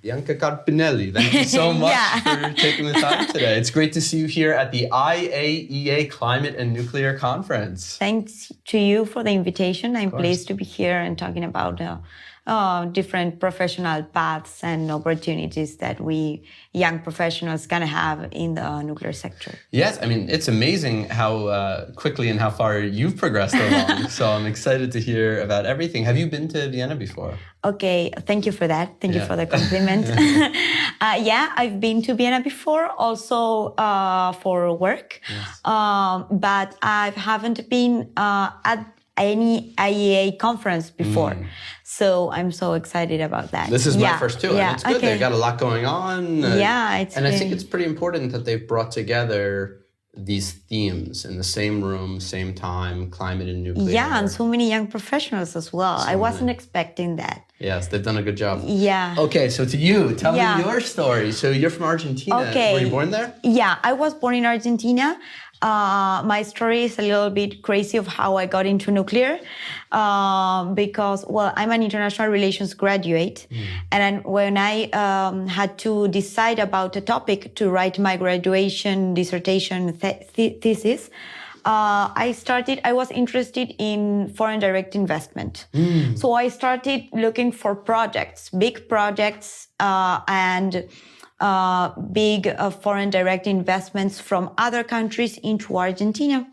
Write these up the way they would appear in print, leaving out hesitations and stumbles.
Bianca Carpinelli, thank you so much for taking the time today. It's great to see you here at the IAEA Climate and Nuclear Conference. Thanks to you for the invitation. I'm pleased to be here and talking about different professional paths and opportunities that we young professionals can have in the nuclear sector. Yes, I mean, it's amazing how quickly and how far you've progressed along. So I'm excited to hear about everything. Have you been to Vienna before? Okay, thank you for that. Thank you for the compliment. Yeah, I've been to Vienna before, also for work. Yes. But I haven't been at any IAEA conference before. So I'm so excited about that. This is my first too, and it's good. They've got a lot going on. I think it's pretty important that they've brought together these themes in the same room, same time, climate and nuclear. Yeah, and so many young professionals as well. I wasn't expecting that. Yes, they've done a good job. Yeah. Okay, so to you, tell me your story. So you're from Argentina. Okay. Were you born there? Yeah, I was born in Argentina. My story is a little bit crazy of how I got into nuclear because, well, I'm an international relations graduate. And when I had to decide about a topic to write my graduation dissertation thesis, I was interested in foreign direct investment. So I started looking for projects, big projects, and big foreign direct investments from other countries into Argentina.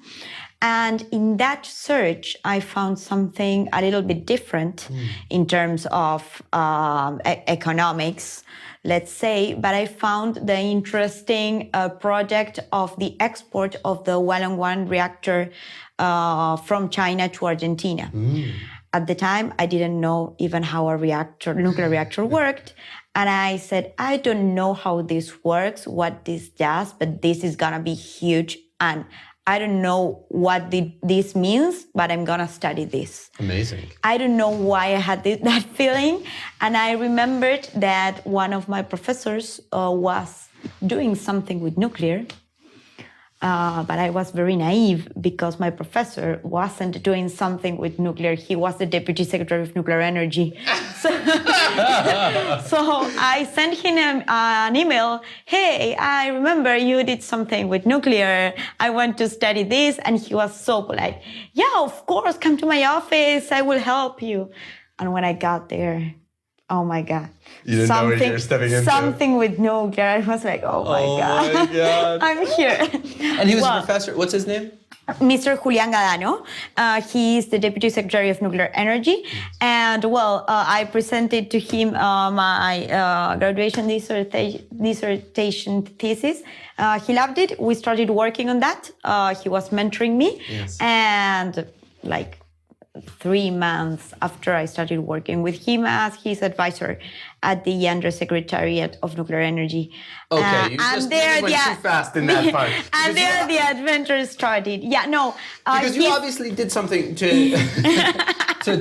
And in that search, I found something a little bit different in terms of economics, let's say, but I found the interesting project of the export of the Wallon-1 reactor from China to Argentina. At the time, I didn't know even how a nuclear reactor worked. And I said, I don't know how this works, what this does, but this is gonna be huge. And I don't know what this means, but I'm gonna study this. Amazing. I don't know why I had that feeling. And I remembered that one of my professors was doing something with nuclear. But I was very naive because my professor wasn't doing something with nuclear. He was the Deputy Secretary of Nuclear Energy. So I sent him an email. Hey, I remember you did something with nuclear. I want to study this. And he was so polite. Yeah, of course, come to my office. I will help you. And when I got there, oh my God. You didn't know what you were stepping into. Something with nuclear. I was like, oh my God. I'm here. And he was a professor. What's his name? Mr. Julian Gadano. He is the Deputy Secretary of Nuclear Energy. And I presented to him my graduation dissertation thesis. He loved it. We started working on that. He was mentoring me. Yes. And 3 months after I started working with him as his advisor at the Undersecretariat of Nuclear Energy. Okay, you just went too fast in that part. And there the adventure started. Yeah, no. Because you obviously did something to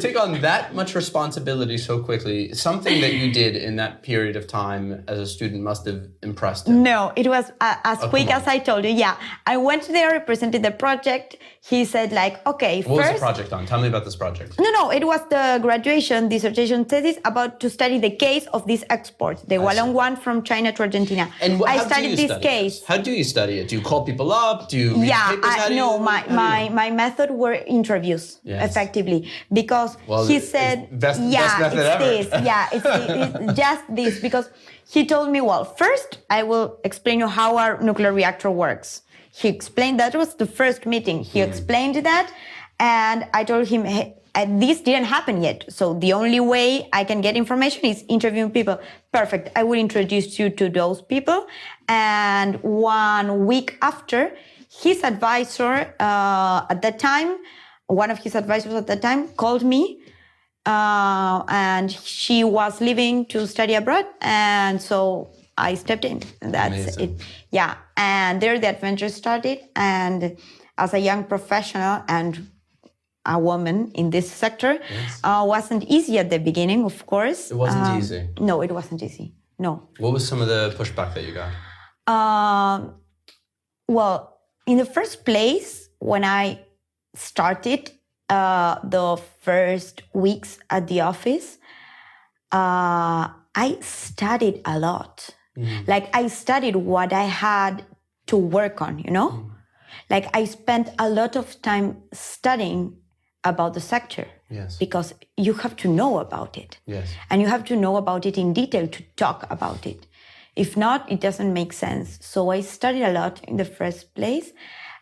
take on that much responsibility so quickly. Something that you did in that period of time as a student must have impressed him. No, it was as quick as I told you. Yeah, I went there, represented the project. He said okay, what was the project on? Tell me about this project. No, it was the graduation dissertation thesis about to study the case of this export, the Wallon-1 from China to Argentina. And I studied this case. How do you study it? Do you call people up? Do you read papers? My method were interviews, effectively, because he said, best method ever. It's just this, because he told me, first I will explain you how our nuclear reactor works. He explained, that was the first meeting. He explained that, and I told him, hey, this didn't happen yet. So the only way I can get information is interviewing people. Perfect. I will introduce you to those people. And 1 week after, his advisor at that time, one of his advisors at that time called me, and she was leaving to study abroad. And so I stepped in. That's Amazing. It. Yeah. And there the adventure started. And as a young professional and a woman in this sector, wasn't easy at the beginning, of course. It wasn't easy. No, it wasn't easy. No. What was some of the pushback that you got? In the first place, when I started the first weeks at the office, I studied a lot. Like I studied what I had to work on, you know? Like I spent a lot of time studying about the sector. Yes. Because you have to know about it. Yes. And you have to know about it in detail to talk about it. If not, it doesn't make sense. So I studied a lot in the first place.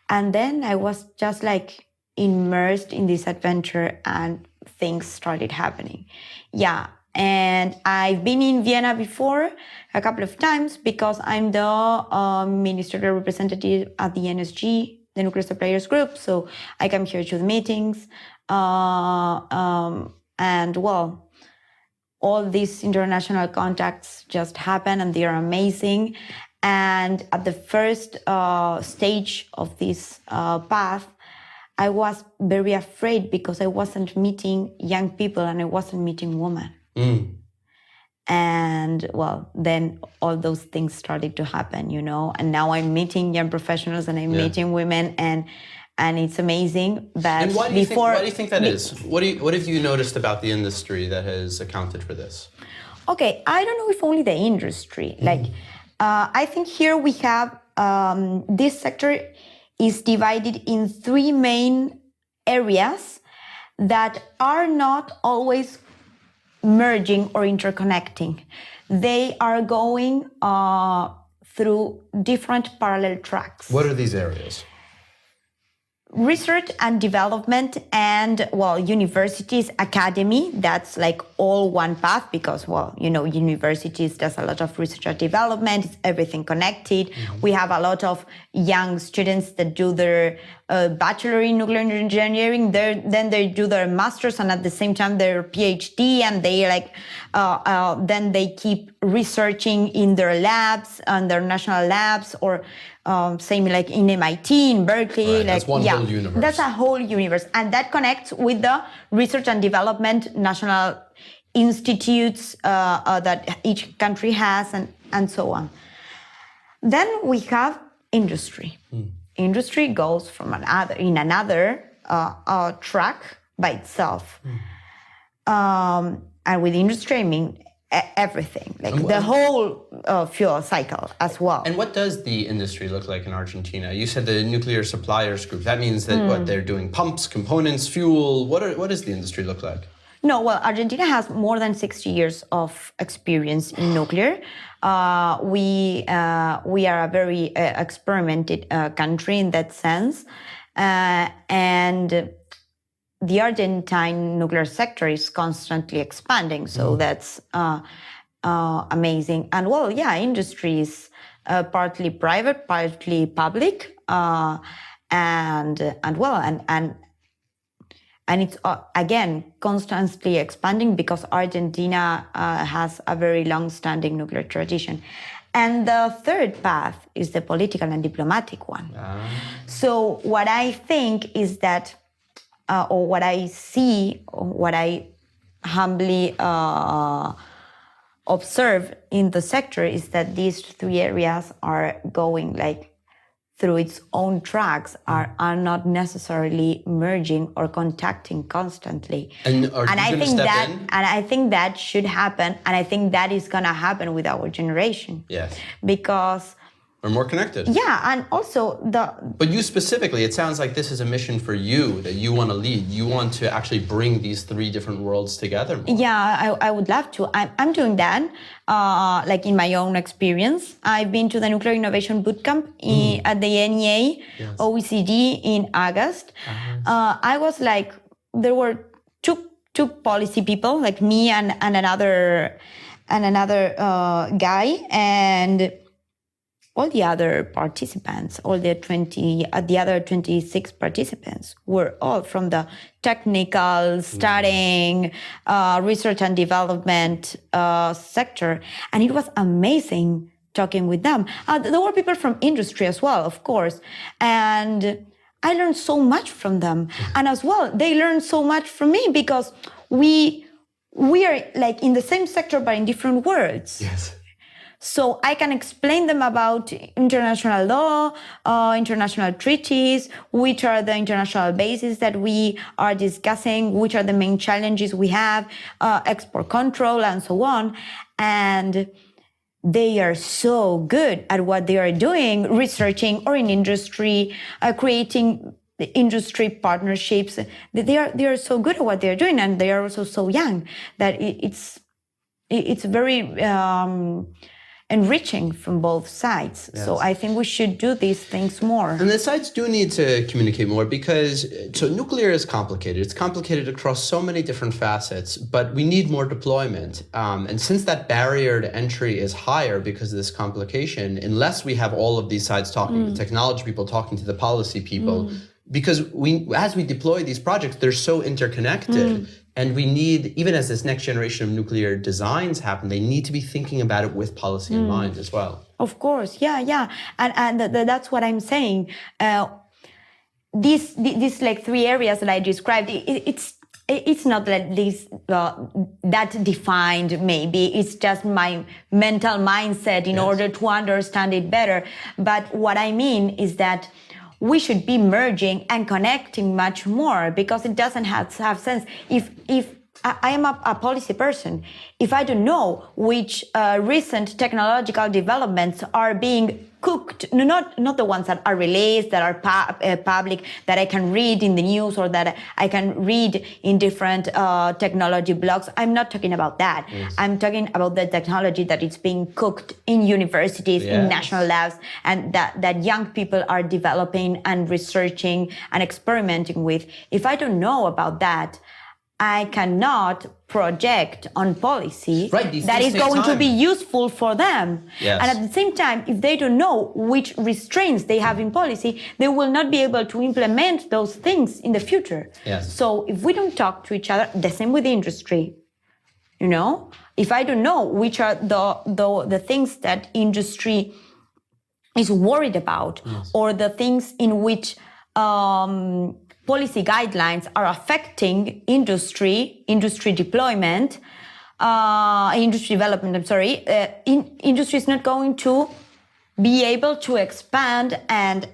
And then I was just like immersed in this adventure and things started happening. Yeah. And I've been in Vienna before a couple of times because I'm the ministerial representative at the NSG, the Nuclear Suppliers Group. So I come here to the meetings. And well, all these international contacts just happen and they are amazing. And at the first stage of this path, I was very afraid because I wasn't meeting young people and I wasn't meeting women. And well, then all those things started to happen, you know, and now I'm meeting young professionals and I'm meeting women and it's amazing. But and why do you think that is? What have you noticed about the industry that has accounted for this? Okay, I don't know if only the industry. Like, I think here we have, this sector is divided in three main areas that are not always merging or interconnecting. They are going through different parallel tracks. What are these areas? Research and development and, well, universities, academy, that's like all one path because, well, you know, universities, there's a lot of research and development, it's everything connected. We have a lot of young students that do their bachelor in nuclear engineering, then they do their master's and at the same time their PhD and they like, then they keep researching in their labs, and their national labs or same like in MIT, in Berkeley. Right, like, that's one whole universe. That's a whole universe. And that connects with the research and development national institutes that each country has and so on. Then we have industry. Industry goes from another track by itself. And with industry, I mean everything, like the whole fuel cycle as well. And what does the industry look like in Argentina? You said the Nuclear Suppliers Group. That means that what they're doing, pumps, components, fuel. What does the industry look like? No, well, Argentina has more than 60 years of experience in nuclear. We are a very experimented country in that sense. And the Argentine nuclear sector is constantly expanding, so that's amazing. And well, yeah, industry is partly private, partly public, and it's again constantly expanding because Argentina has a very long-standing nuclear tradition. And the third path is the political and diplomatic one. So what I think is that, or what I see, or what I humbly observe in the sector is that these three areas are going like through its own tracks, are not necessarily merging or contacting constantly. And are you going to step in? And I think that should happen, and I think that is going to happen with our generation. Yes. Because we're more connected. Yeah, and also But you specifically, it sounds like this is a mission for you that you want to lead. You want to actually bring these three different worlds together more. Yeah, I would love to. I'm doing that, like in my own experience. I've been to the Nuclear Innovation Bootcamp at the NEA, OECD in August. I was like, there were two policy people, like me and another guy, and all the other participants, the other 26 participants were all from the technical, studying, research and development sector. And it was amazing talking with them. There were people from industry as well, of course. And I learned so much from them. And as well, they learned so much from me because we are like in the same sector, but in different worlds. Yes. So I can explain them about international law, international treaties, which are the international bases that we are discussing, which are the main challenges we have, export control, and so on. And they are so good at what they are doing, researching or in industry, creating industry partnerships. They are so good at what they are doing, and they are also so young that it's very enriching from both sides. Yes. So I think we should do these things more. And the sides do need to communicate more because, so nuclear is complicated. It's complicated across so many different facets, but we need more deployment. And since that barrier to entry is higher because of this complication, unless we have all of these sides talking, the technology people talking to the policy people, because as we deploy these projects, they're so interconnected. And we need, even as this next generation of nuclear designs happen, they need to be thinking about it with policy in mind as well. Of course, yeah. And that's what I'm saying. These like three areas that I described, it's not that that defined maybe. It's just my mental mindset in order to understand it better. But what I mean is that we should be merging and connecting much more, because it doesn't have sense. If I am a policy person, if I don't know which recent technological developments are being cooked, not the ones that are released, that are public, that I can read in the news or that I can read in different technology blogs. I'm not talking about that. Yes. I'm talking about the technology that is being cooked in universities, in national labs, and that young people are developing and researching and experimenting with. If I don't know about that, I cannot project on policy that is going to be useful for them. Yes. And at the same time, if they don't know which restraints they have in policy, they will not be able to implement those things in the future. Yes. So if we don't talk to each other, the same with the industry, if I don't know which are the things that industry is worried about, or the things in which policy guidelines are affecting industry development, industry is not going to be able to expand and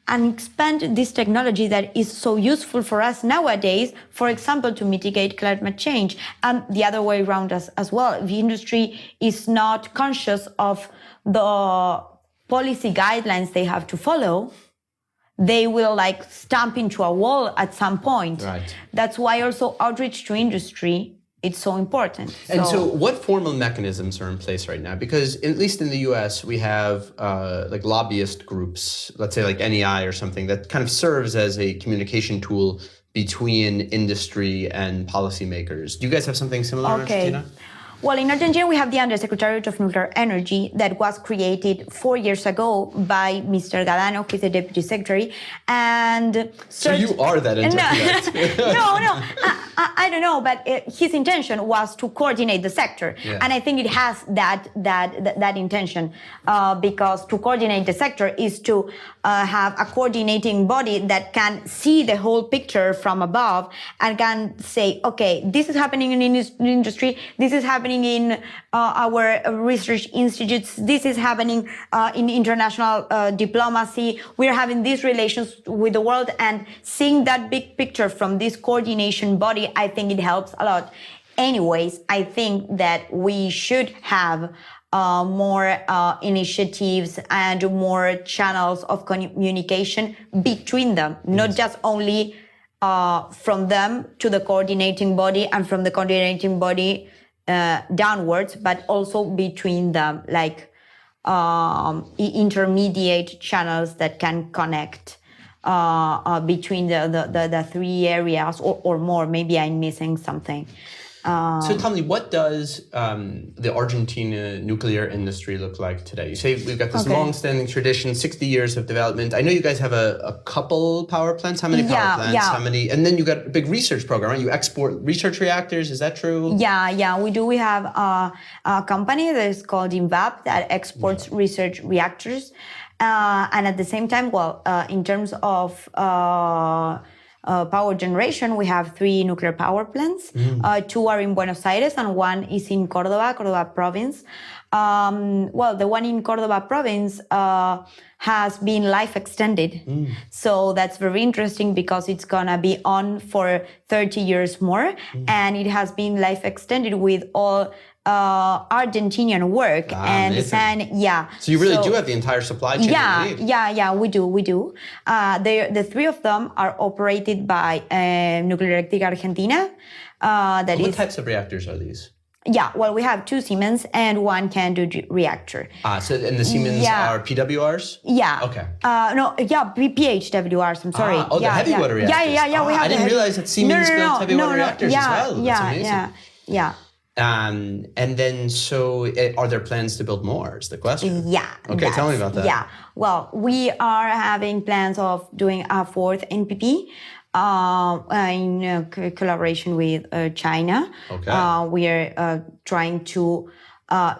expand this technology that is so useful for us nowadays, for example, to mitigate climate change, and the other way around as well. If the industry is not conscious of the policy guidelines they have to follow, they will stamp into a wall at some point. Right. That's why also outreach to industry, it's so important. And so what formal mechanisms are in place right now? Because at least in the US, we have lobbyist groups, let's say like NEI or something, that kind of serves as a communication tool between industry and policymakers. Do you guys have something similar in Argentina? Well, in Argentina, we have the Undersecretariat of Nuclear Energy that was created 4 years ago by Mr. Gadano, who is the Deputy Secretary. And so you are that interconnect. No, I don't know, but his intention was to coordinate the sector. Yeah. And I think it has that intention, because to coordinate the sector is to have a coordinating body that can see the whole picture from above and can say, okay, this is happening in industry, this is happening in our research institutes, this is happening in international diplomacy, we're having these relations with the world, and seeing that big picture from this coordination body, I think it helps a lot. Anyways, I think that we should have more initiatives and more channels of communication between them, not just only from them to the coordinating body and from the coordinating body downwards, but also between them, intermediate channels that can connect between the three areas or more. Maybe I'm missing something. So tell me, what does the Argentina nuclear industry look like today? You say we've got this long-standing tradition, 60 years of development. I know you guys have a couple power plants. How many power plants? Yeah. How many? And then you got a big research program, right? You export research reactors. Is that true? Yeah, we do. We have a company that is called INVAP that exports research reactors. And at the same time, in terms of power generation, we have 3 nuclear power plants. 2 are in Buenos Aires and 1 is in Córdoba province. The one in Córdoba province has been life extended. So that's very interesting because it's gonna be on for 30 years more. And it has been life extended with all Argentinian work and So you really do have the entire supply chain. We do. The 3 of them are operated by Nuclear Electric Argentina. What types of reactors are these? We have 2 Siemens and 1 CANDU reactor. And the Siemens are PWRs? Okay. PHWRs, I'm sorry. The heavy water reactors. We have I didn't realize that Siemens built heavy water reactors as well. That's amazing. And then, are there plans to build more? Is the question? Okay, tell me about that. Well, we are having plans of doing a 4th NPP in collaboration with China. Okay. We are trying to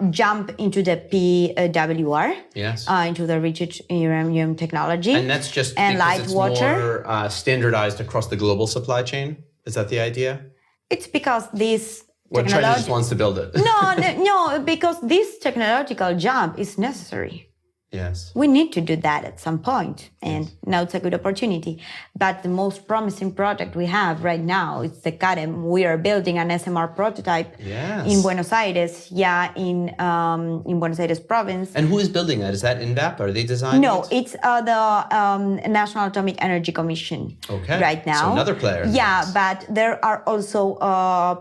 jump into the PWR. Yes. Into the rigid uranium technology. And that's just and because light it's water. more standardized across the global supply chain? Is that the idea? It's because this China just wants to build it. No, because this technological jump is necessary. Yes. We need to do that at some point, and now it's a good opportunity. But the most promising project we have right now is the CAREM. We are building an SMR prototype in Buenos Aires, in Buenos Aires province. And who is building that? Is that INVAP? Are they designing No, it's the National Atomic Energy Commission right now. So another player. But there are also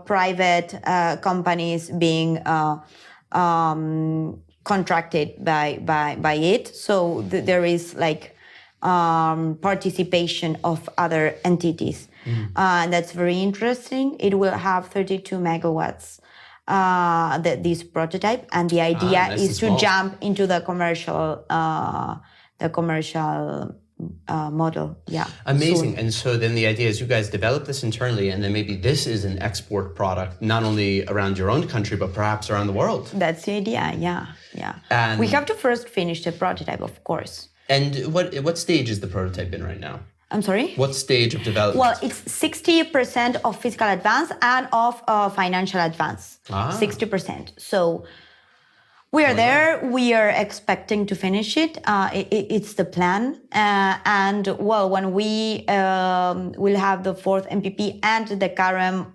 private companies being contracted by it, so there is participation of other entities, and that's very interesting. It will have 32 megawatts, this prototype, and the idea is to jump into the commercial model. Amazing. And so then the idea is you guys develop this internally, and then maybe this is an export product, not only around your own country, but perhaps around the world. That's the idea. And we have to first finish the prototype, of course. And what stage is the prototype in right now? I'm sorry? What stage of development? Well, it's 60% of physical advance and of financial advance. 60%. So we are there. We are expecting to finish it. It's the plan. When we will have the 4th MPP and the CAREM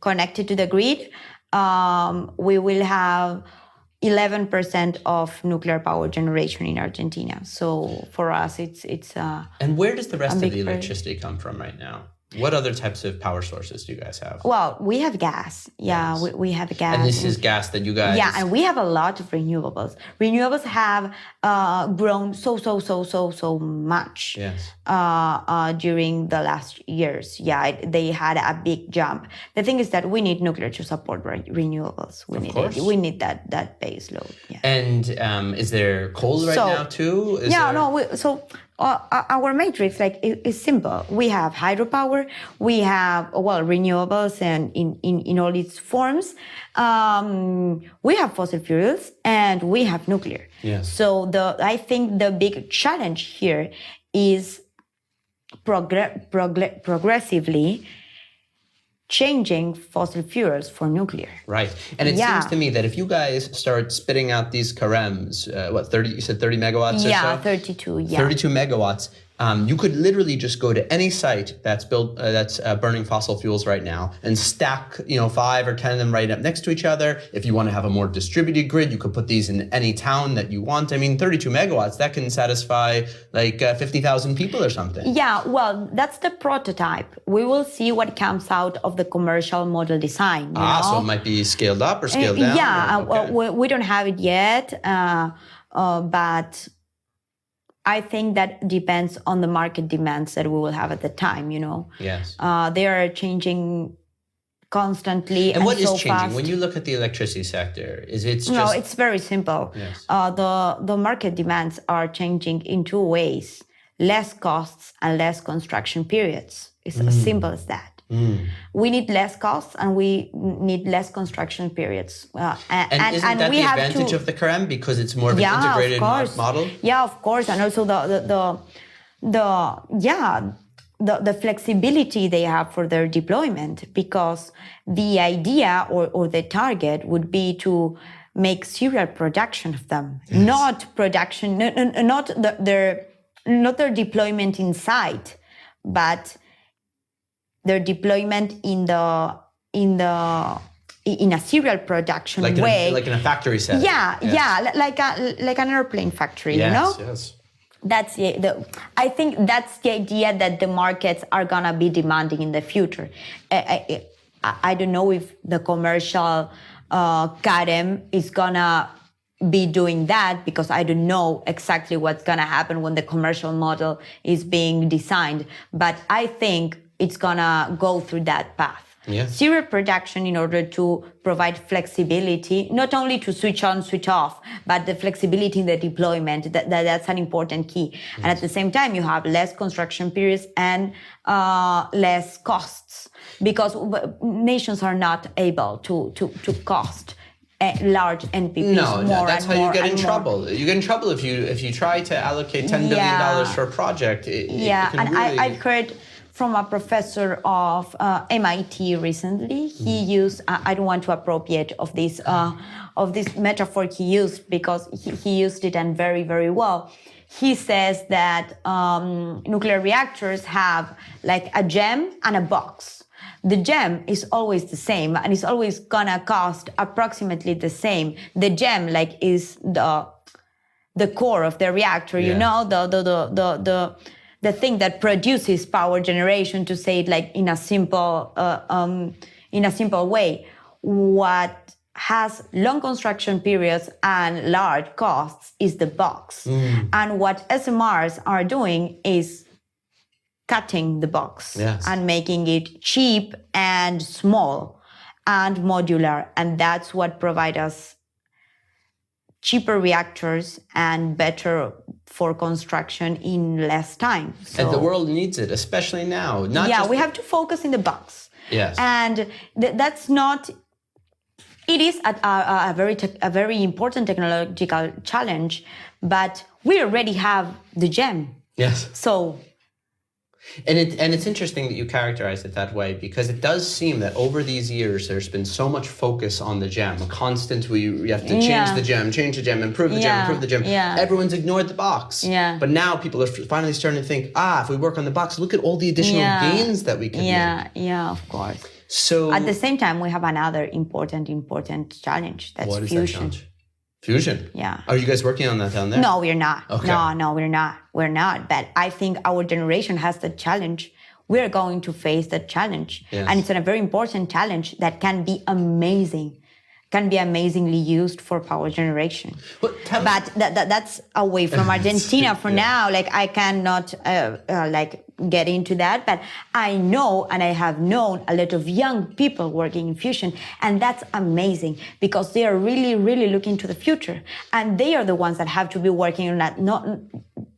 connected to the grid, we will have 11% of nuclear power generation in Argentina. So for us, it's And where does the rest of the electricity come from right now? What other types of power sources do you guys have? Well, we have gas. We have gas. And this is gas that you guys... Yeah, and we have a lot of renewables. Renewables have grown so much during the last years. They had a big jump. The thing is that we need nuclear to support renewables. We need that base load. And is there coal right now too? Our matrix is simple. We have hydropower, we have renewables, and in all its forms. We have fossil fuels and we have nuclear. So I think the big challenge here is progressively changing fossil fuels for nuclear. Right. And it seems to me that if you guys start spitting out these CAREMs, 30, you said 30 megawatts or so? Yeah, 32, 32 megawatts. You could literally just go to any site that's burning fossil fuels right now and stack, 5 or 10 of them right up next to each other. If you want to have a more distributed grid, you could put these in any town that you want. I mean, 32 megawatts, that can satisfy 50,000 people or something. Yeah, well, that's the prototype. We will see what comes out of the commercial model design. So it might be scaled up or scaled down? We don't have it yet, but I think that depends on the market demands that we will have at the time, Yes. They are changing constantly and what is so changing? fast. When you look at the electricity sector, No, it's very simple. Yes. The market demands are changing in 2 ways: less costs and less construction periods. It's as simple as that. We need less costs and we need less construction periods. And isn't that the advantage of the CAREM because it's more of an integrated model? Yeah, of course. And also the flexibility they have for their deployment, because the idea or the target would be to make serial production of them, not production, not their deployment inside, but their deployment in a serial production way, like in a factory setting. Like an airplane factory, you know. Yes. That's I think that's the idea that the markets are gonna be demanding in the future. I don't know if the commercial CADM is gonna be doing that, because I don't know exactly what's gonna happen when the commercial model is being designed. But I think it's gonna go through that path. Yes. Serial production in order to provide flexibility, not only to switch on, switch off, but the flexibility in the deployment, that's an important key. Yes. And at the same time, you have less construction periods and less costs, because nations are not able to cost large NPPs. No, that's how you get in trouble. You get in trouble if you try to allocate $10 billion for a project. I've heard from a professor of MIT recently. He used, I don't want to appropriate of this metaphor he used, because he used it and very, very well. He says that nuclear reactors have like a gem and a box. The gem is always the same, and it's always gonna cost approximately the same. The gem is the core of the reactor, you know, the thing that produces power generation, to say it like in a simple way. What has long construction periods and large costs is the box. And what SMRs are doing is cutting the box and making it cheap and small and modular. And that's what provides us cheaper reactors and better for construction in less time. So, and the world needs it, especially now. We have to focus in the box. Yes. And that's not... It is a very important technological challenge, but we already have the gem. Yes. So... And it's interesting that you characterize it that way, because it does seem that over these years there's been so much focus on the gem, a constant we have to change the gem, improve the gem, improve the gem. Everyone's ignored the box. But now people are finally starting to think, if we work on the box, look at all the additional gains that we can make. Yeah, of course. So at the same time, we have another important challenge. That's what is fusion. That challenge? Fusion? Yeah. Are you guys working on that down there? No, we're not. Okay. No, we're not. We're not. But I think our generation has the challenge. We're going to face that challenge. Yes. And it's a very important challenge that can be amazingly used for power generation. Well, but that's away from Argentina for now. Like, I cannot get into that, but I know, and I have known a lot of young people working in fusion, and that's amazing, because they are really, really looking to the future, and they are the ones that have to be working on that, not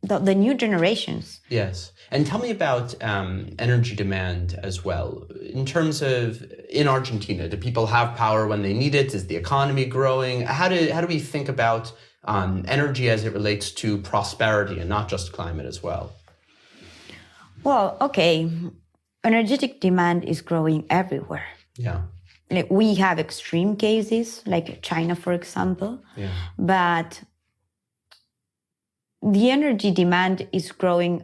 the new generations. Yes. And tell me about energy demand as well. In terms of, in Argentina, do people have power when they need it? Is the economy growing? How do we think about energy as it relates to prosperity and not just climate as well? Well, okay, energetic demand is growing everywhere. Yeah. Like, we have extreme cases, like China, for example. Yeah. But the energy demand is growing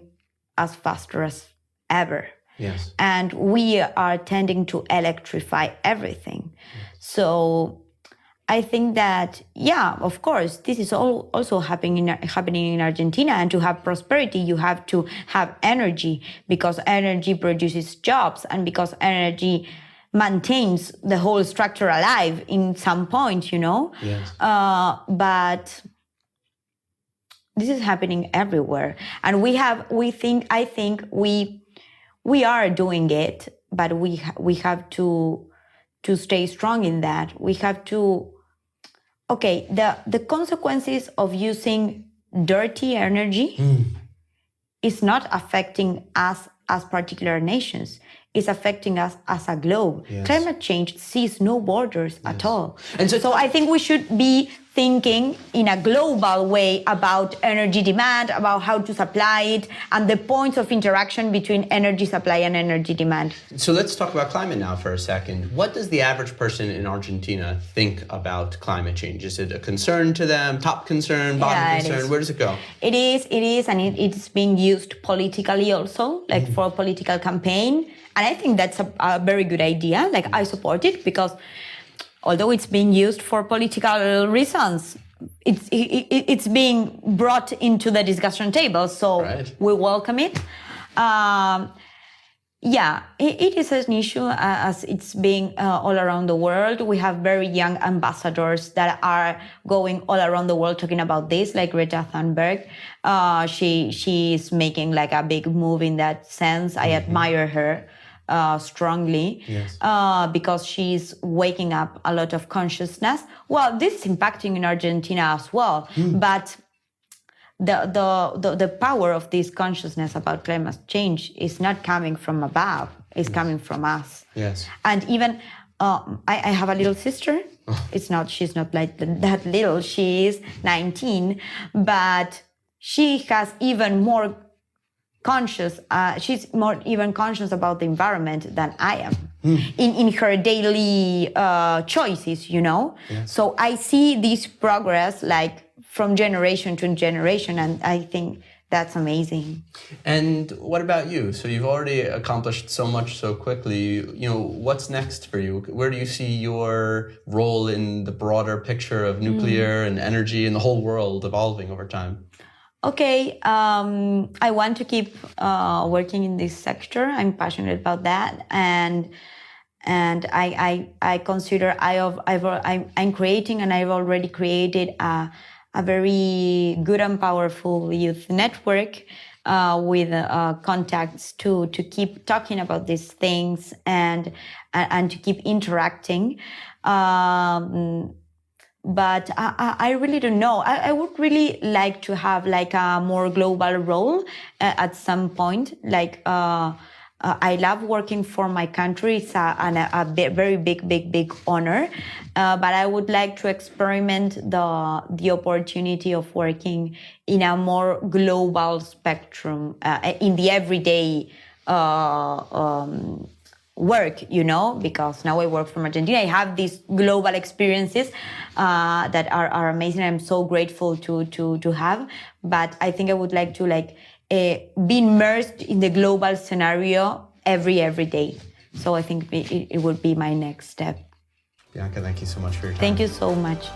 as faster as ever. Yes. And we are tending to electrify everything. Yes. So I think that, of course, this is also happening in Argentina. And to have prosperity, you have to have energy, because energy produces jobs, and because energy maintains the whole structure alive in some point, you know? Yes. But this is happening everywhere. And I think we are doing it, but we have to stay strong in that. We have to... Okay, the consequences of using dirty energy is not affecting us as particular nations. It's affecting us as a globe. Yes. Climate change sees no borders at all. And so I think we should be thinking in a global way about energy demand, about how to supply it, and the points of interaction between energy supply and energy demand. So let's talk about climate now for a second. What does the average person in Argentina think about climate change? Is it a concern to them, top concern, bottom concern? Where does it go? It is, and it's being used politically also, like for a political campaign. And I think that's a very good idea. Like, I support it because although it's being used for political reasons, it's being brought into the discussion table. So we welcome it. It is an issue as it's being all around the world. We have very young ambassadors that are going all around the world talking about this, like Greta Thunberg. She is making like a big move in that sense. I admire her strongly because she's waking up a lot of consciousness. Well, this is impacting in Argentina as well, but the power of this consciousness about climate change is not coming from above, it's coming from us. Yes. And even I have a little sister. She's not like that little, she is 19, but she has even more conscious, she's more even conscious about the environment than I am in her daily choices, you know? Yes. So I see this progress like from generation to generation, and I think that's amazing. And what about you? So you've already accomplished so much so quickly. You know, what's next for you? Where do you see your role in the broader picture of nuclear and energy and the whole world evolving over time? Okay, I want to keep working in this sector. I'm passionate about that, and I consider I'm creating, and I've already created a very good and powerful youth network with contacts to keep talking about these things and to keep interacting. But I really don't know. I would really like to have like a more global role at some point. Like I love working for my country. It's a very big honor. But I would like to experiment the opportunity of working in a more global spectrum, in the everyday work, you know, because now I work from Argentina. I have these global experiences that are amazing. I'm so grateful to have. But I think I would like to be immersed in the global scenario every day. So I think it would be my next step. Bianca, thank you so much for your time. Thank you so much.